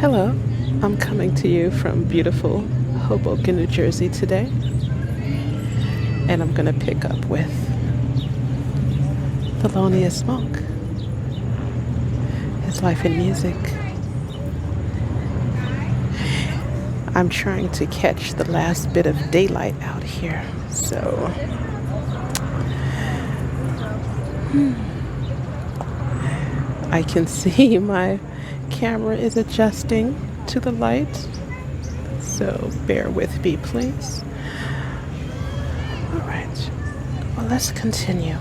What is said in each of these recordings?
Hello, I'm coming to you from beautiful Hoboken, New Jersey today, and I'm going to pick up with Thelonious Monk, His Life in Music. I'm trying to catch the last bit of daylight out here, so I can see my camera is adjusting to the light, so bear with me, please. All right, well, let's continue.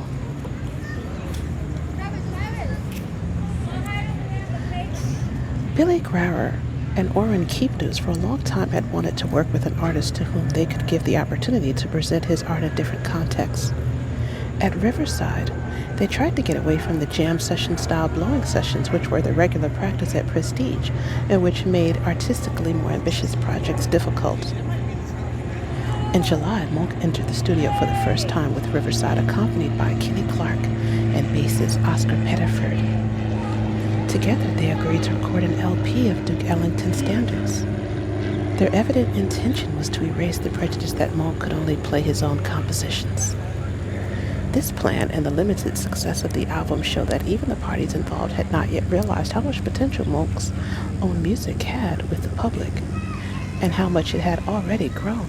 Billy Grauer and Orrin Keepnews for a long time had wanted to work with an artist to whom they could give the opportunity to present his art in different contexts. At Riverside, they tried to get away from the jam session style blowing sessions, which were the regular practice at Prestige, and which made artistically more ambitious projects difficult. In July, Monk entered the studio for the first time with Riverside, accompanied by Kenny Clark and bassist Oscar Pettiford. Together, they agreed to record an LP of Duke Ellington standards. Their evident intention was to erase the prejudice that Monk could only play his own compositions. This plan and the limited success of the album show that even the parties involved had not yet realized how much potential Monk's own music had with the public, and how much it had already grown.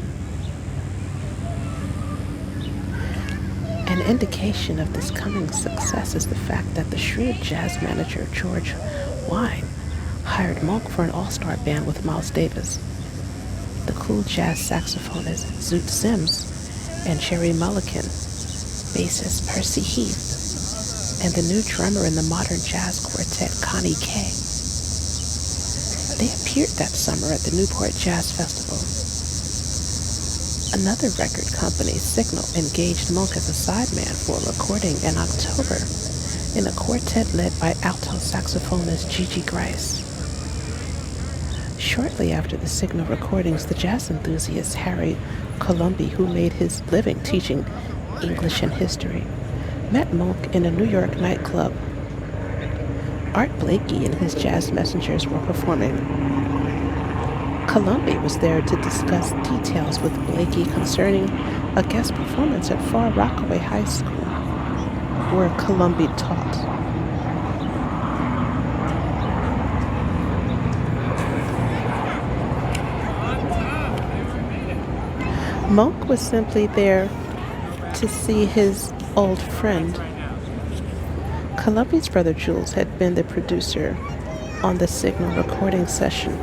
An indication of this coming success is the fact that the shrewd jazz manager George Wine hired Monk for an all-star band with Miles Davis, the cool jazz saxophonist Zoot Sims, and Cherry Mulligan, bassist Percy Heath, and the new drummer in the modern jazz quartet Connie Kay. They appeared that summer at the Newport Jazz Festival. Another record company, Signal, engaged Monk as a sideman for a recording in October in a quartet led by alto saxophonist Gigi Grice. Shortly after the Signal recordings, the jazz enthusiast Harry Colomby, who made his living teaching English and history, met Monk in a New York nightclub. Art Blakey and his jazz messengers were performing. Colomby was there to discuss details with Blakey concerning a guest performance at Far Rockaway High School, where Colomby taught. Monk was simply there to see his old friend. Colomby's brother Jules had been the producer on the Signal recording session.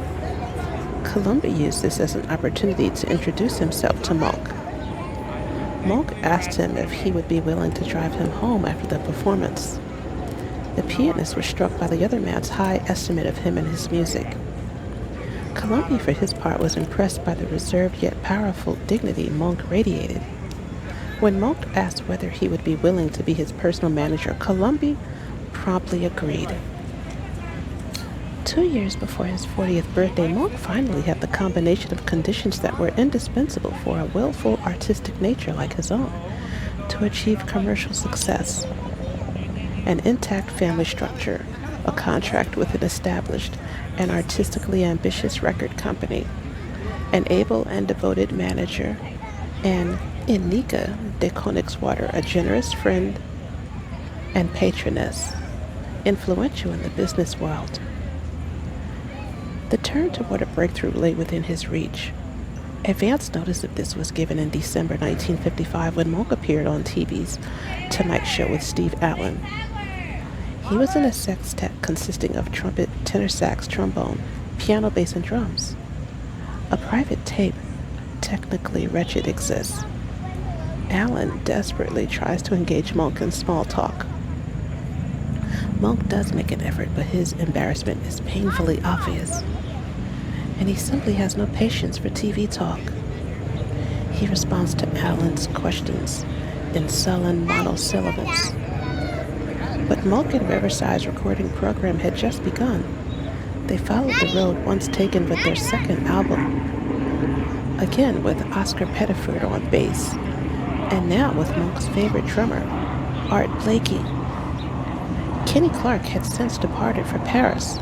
Colomby used this as an opportunity to introduce himself to Monk. Monk asked him if he would be willing to drive him home after the performance. The pianist was struck by the other man's high estimate of him and his music. Colomby, for his part, was impressed by the reserved yet powerful dignity Monk radiated. When Monk asked whether he would be willing to be his personal manager, Colomby promptly agreed. 2 years before his 40th birthday, Monk finally had the combination of conditions that were indispensable for a willful artistic nature like his own to achieve commercial success: an intact family structure, a contract with an established and artistically ambitious record company, an able and devoted manager, and Inika de Koenigswater, a generous friend and patroness, influential in the business world. The turn toward a breakthrough lay within his reach. Advance notice of this was given in December 1955 when Monk appeared on TV's Tonight Show with Steve Allen. He was in a sextet consisting of trumpet, tenor sax, trombone, piano, bass, and drums. A private tape, technically wretched, exists. Allen desperately tries to engage Monk in small talk. Monk does make an effort, but his embarrassment is painfully obvious, and he simply has no patience for TV talk. He responds to Allen's questions in sullen monosyllables. But Monk and Riverside's recording program had just begun. They followed the road once taken with their second album, again with Oscar Pettiford on bass, and now with Monk's favorite drummer, Art Blakey. Kenny Clark had since departed for Paris.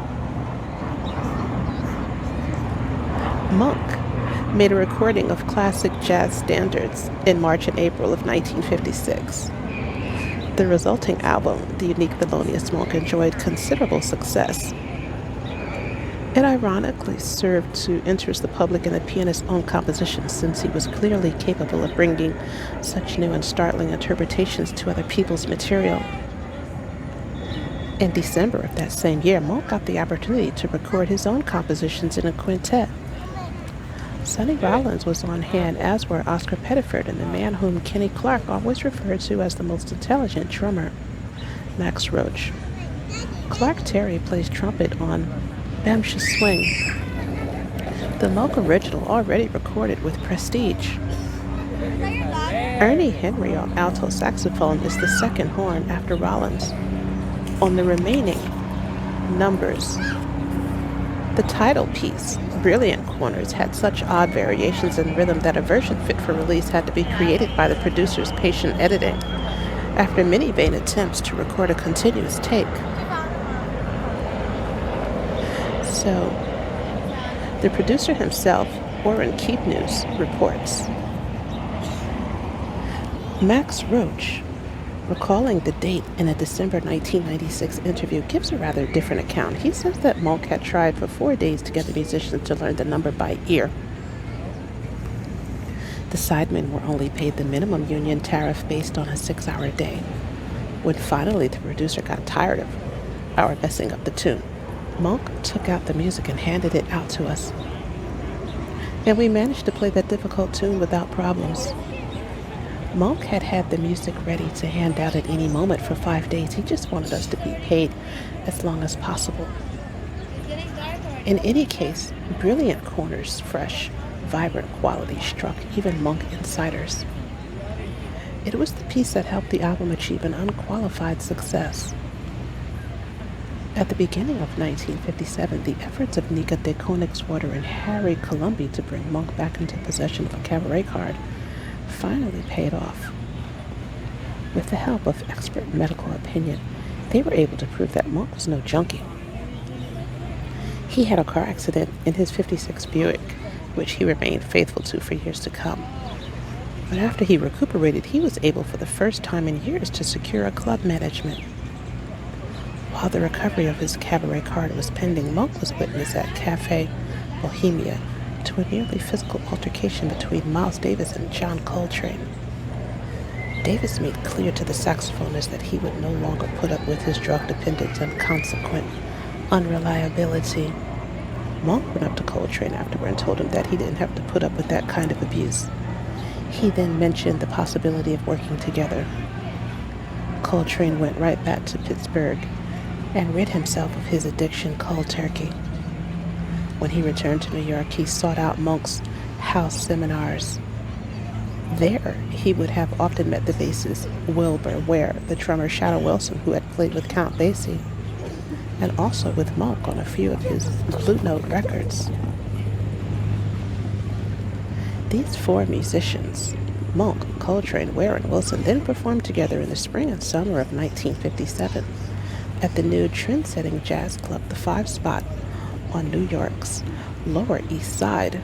Monk made a recording of classic jazz standards in March and April of 1956. The resulting album, the unique Thelonious Monk, enjoyed considerable success. It ironically served to interest the public in the pianist's own compositions, since he was clearly capable of bringing such new and startling interpretations to other people's material. In December of that same year, Monk got the opportunity to record his own compositions in a quintet. Sonny Rollins was on hand, as were Oscar Pettiford and the man whom Kenny Clarke always referred to as the most intelligent drummer, Max Roach. Clark Terry plays trumpet on Bamsha Swing, the Monk original already recorded with prestige. Ernie Henry on alto saxophone is the second horn after Rollins. On the remaining numbers, the title piece, Brilliant Corners, had such odd variations in rhythm that a version fit for release had to be created by the producer's patient editing, after many vain attempts to record a continuous take. So, the producer himself, Orrin Keepnews, reports, Max Roach, recalling the date in a December 1996 interview, gives a rather different account. He says that Monk had tried for 4 days to get the musicians to learn the number by ear. The sidemen were only paid the minimum union tariff based on a 6-hour day. When finally the producer got tired of our messing up the tune, Monk took out the music and handed it out to us. And we managed to play that difficult tune without problems. Monk had had the music ready to hand out at any moment for 5 days. He just wanted us to be paid as long as possible. In any case, Brilliant Corners' fresh, vibrant quality struck even Monk insiders. It was the piece that helped the album achieve an unqualified success. At the beginning of 1957, the efforts of Nika de Koningswater and Harry Colomby to bring Monk back into possession of a cabaret card finally paid off. With the help of expert medical opinion, they were able to prove that Monk was no junkie. He had a car accident in his '56 Buick, which he remained faithful to for years to come. But after he recuperated, he was able for the first time in years to secure a club management. While the recovery of his cabaret card was pending, Monk was witness at Cafe Bohemia to a nearly physical altercation between Miles Davis and John Coltrane. Davis made clear to the saxophonist that he would no longer put up with his drug dependence and consequent unreliability. Monk went up to Coltrane afterward and told him that he didn't have to put up with that kind of abuse. He then mentioned the possibility of working together. Coltrane went right back to Pittsburgh and rid himself of his addiction cold turkey. When he returned to New York, he sought out Monk's house seminars. There, he would have often met the bassist Wilbur Ware, the drummer Shadow Wilson, who had played with Count Basie, and also with Monk on a few of his Blue Note records. These four musicians, Monk, Coltrane, Ware, and Wilson, then performed together in the spring and summer of 1957 at the new trend-setting jazz club, the Five Spot, on New York's Lower East Side.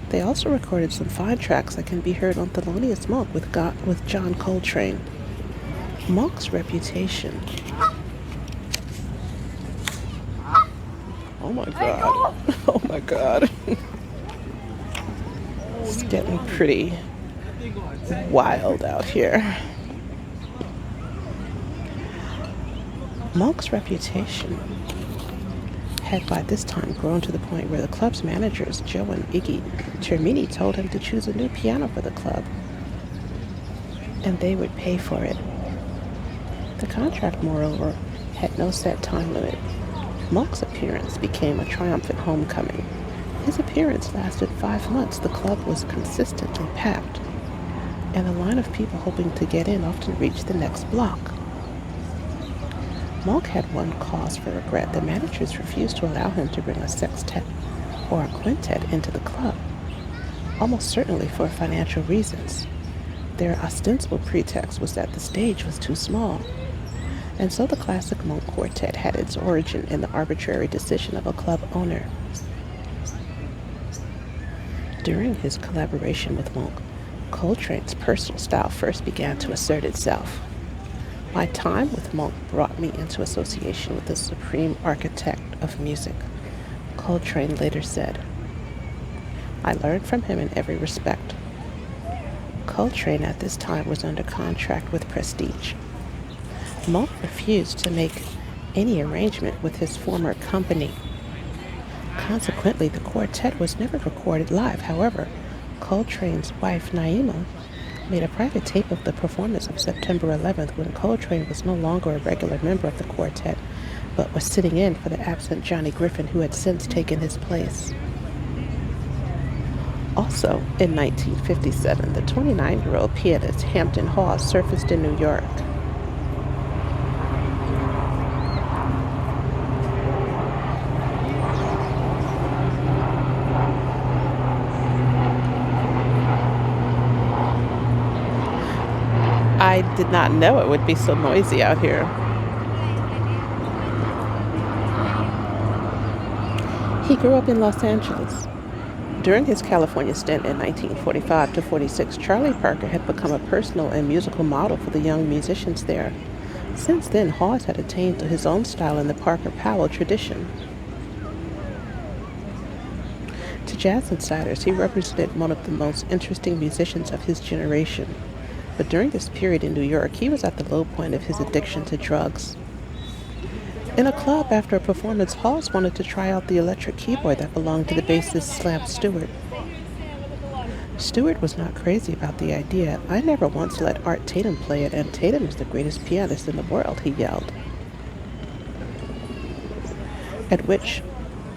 They also recorded some fine tracks that can be heard on Thelonious Monk with John Coltrane. Monk's reputation. Oh my God. Oh my God. It's getting pretty wild out here. Monk's reputation had by this time grown to the point where the club's managers, Joe and Iggy Termini, told him to choose a new piano for the club, and they would pay for it. The contract, moreover, had no set time limit. Monk's appearance became a triumphant homecoming. His appearance lasted 5 months. The club was consistently packed, and a line of people hoping to get in often reached the next block. Monk had one cause for regret. The managers refused to allow him to bring a sextet or a quintet into the club, almost certainly for financial reasons. Their ostensible pretext was that the stage was too small, and so the classic Monk Quartet had its origin in the arbitrary decision of a club owner. During his collaboration with Monk, Coltrane's personal style first began to assert itself. My time with Monk brought me into association with the supreme architect of music, Coltrane later said. I learned from him in every respect. Coltrane at this time was under contract with Prestige. Monk refused to make any arrangement with his former company. Consequently, the quartet was never recorded live. However, Coltrane's wife, Naima, made a private tape of the performance of September 11th when Coltrane was no longer a regular member of the quartet, but was sitting in for the absent Johnny Griffin, who had since taken his place. Also, in 1957, the 29-year-old pianist Hampton Hawes surfaced in New York. I did not know it would be so noisy out here. He grew up in Los Angeles. During his California stint in 1945 to 46, Charlie Parker had become a personal and musical model for the young musicians there. Since then, Hawes had attained to his own style in the Parker-Powell tradition. To jazz insiders, he represented one of the most interesting musicians of his generation. But during this period in New York, he was at the low point of his addiction to drugs. In a club after a performance, Hawes wanted to try out the electric keyboard that belonged to the bassist Slab Stewart. Stewart was not crazy about the idea. I never once let Art Tatum play it, and Tatum is the greatest pianist in the world, he yelled. At which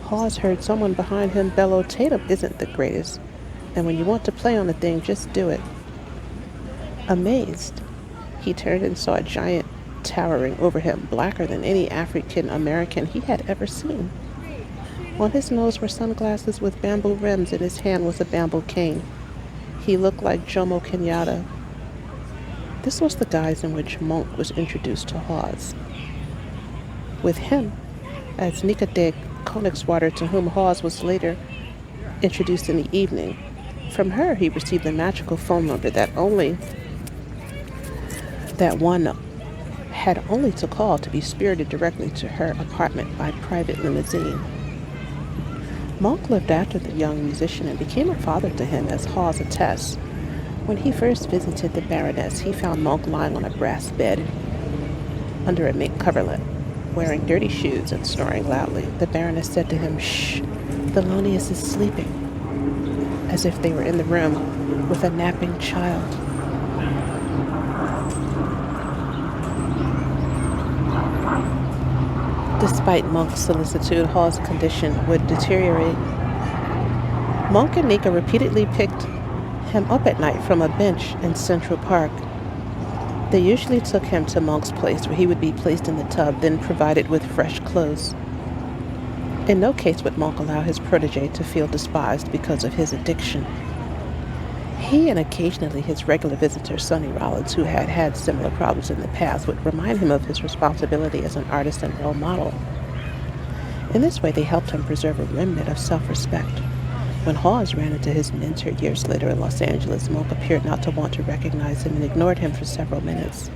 Hawes heard someone behind him bellow, Tatum isn't the greatest, and when you want to play on the thing, just do it. Amazed, he turned and saw a giant towering over him, blacker than any African American he had ever seen. On his nose were sunglasses with bamboo rims, and his hand was a bamboo cane. He looked like Jomo Kenyatta. This was the guise in which Monk was introduced to Hawes. With him, as Nika de Koenigswater, to whom Hawes was later introduced in the evening. From her, he received a magical phone number that one had only to call to be spirited directly to her apartment by private limousine. Monk lived after the young musician and became a father to him, as Hawes attests. When he first visited the Baroness, he found Monk lying on a brass bed under a mink coverlet, wearing dirty shoes and snoring loudly. The Baroness said to him, "Shh, Thelonious is sleeping," as if they were in the room with a napping child. Despite Monk's solicitude, Hawes' condition would deteriorate. Monk and Nika repeatedly picked him up at night from a bench in Central Park. They usually took him to Monk's place, where he would be placed in the tub, then provided with fresh clothes. In no case would Monk allow his protege to feel despised because of his addiction. He and occasionally his regular visitor, Sonny Rollins, who had had similar problems in the past, would remind him of his responsibility as an artist and role model. In this way, they helped him preserve a remnant of self-respect. When Hawes ran into his mentor years later in Los Angeles, Monk appeared not to want to recognize him and ignored him for several minutes.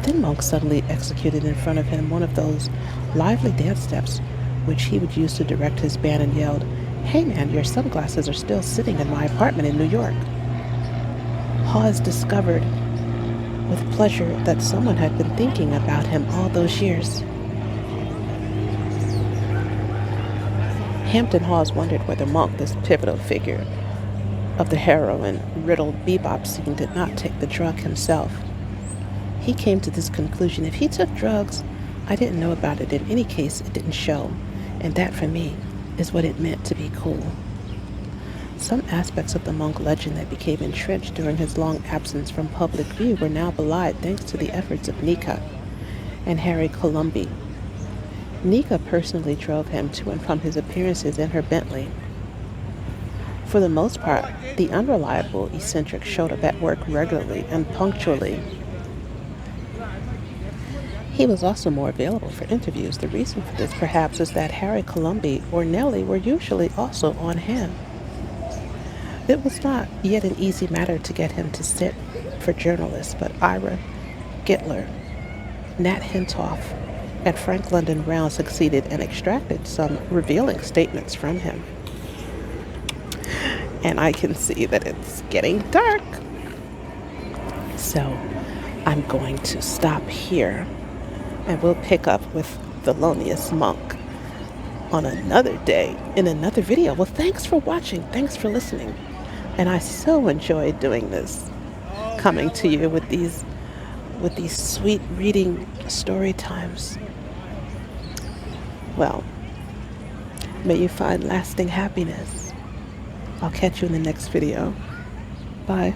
Then Monk suddenly executed in front of him one of those lively dance steps which he would use to direct his band, and yelled, "Hey man, your sunglasses are still sitting in my apartment in New York." Hawes discovered with pleasure that someone had been thinking about him all those years. Hampton Hawes wondered whether Monk, this pivotal figure of the heroin-riddled bebop scene, did not take the drug himself. He came to this conclusion: if he took drugs, I didn't know about it. In any case, it didn't show. And that, for me, is what it meant to be cool. Some aspects of the Monk legend that became entrenched during his long absence from public view were now belied thanks to the efforts of Nika and Harry Colomby. Nika personally drove him to and from his appearances in her Bentley. For the most part, the unreliable eccentric showed up at work regularly and punctually. He was also more available for interviews. The reason for this, perhaps, is that Harry Colomby or Nellie were usually also on hand. It was not yet an easy matter to get him to sit for journalists, but Ira Gittler, Nat Hentoff, and Frank London Brown succeeded and extracted some revealing statements from him. And I can see that it's getting dark. So I'm going to stop here, and we'll pick up with Thelonious Monk on another day in another video. Well, thanks for watching. Thanks for listening. And I so enjoyed doing this, coming to you with these sweet reading story times. Well, may you find lasting happiness. I'll catch you in the next video. Bye.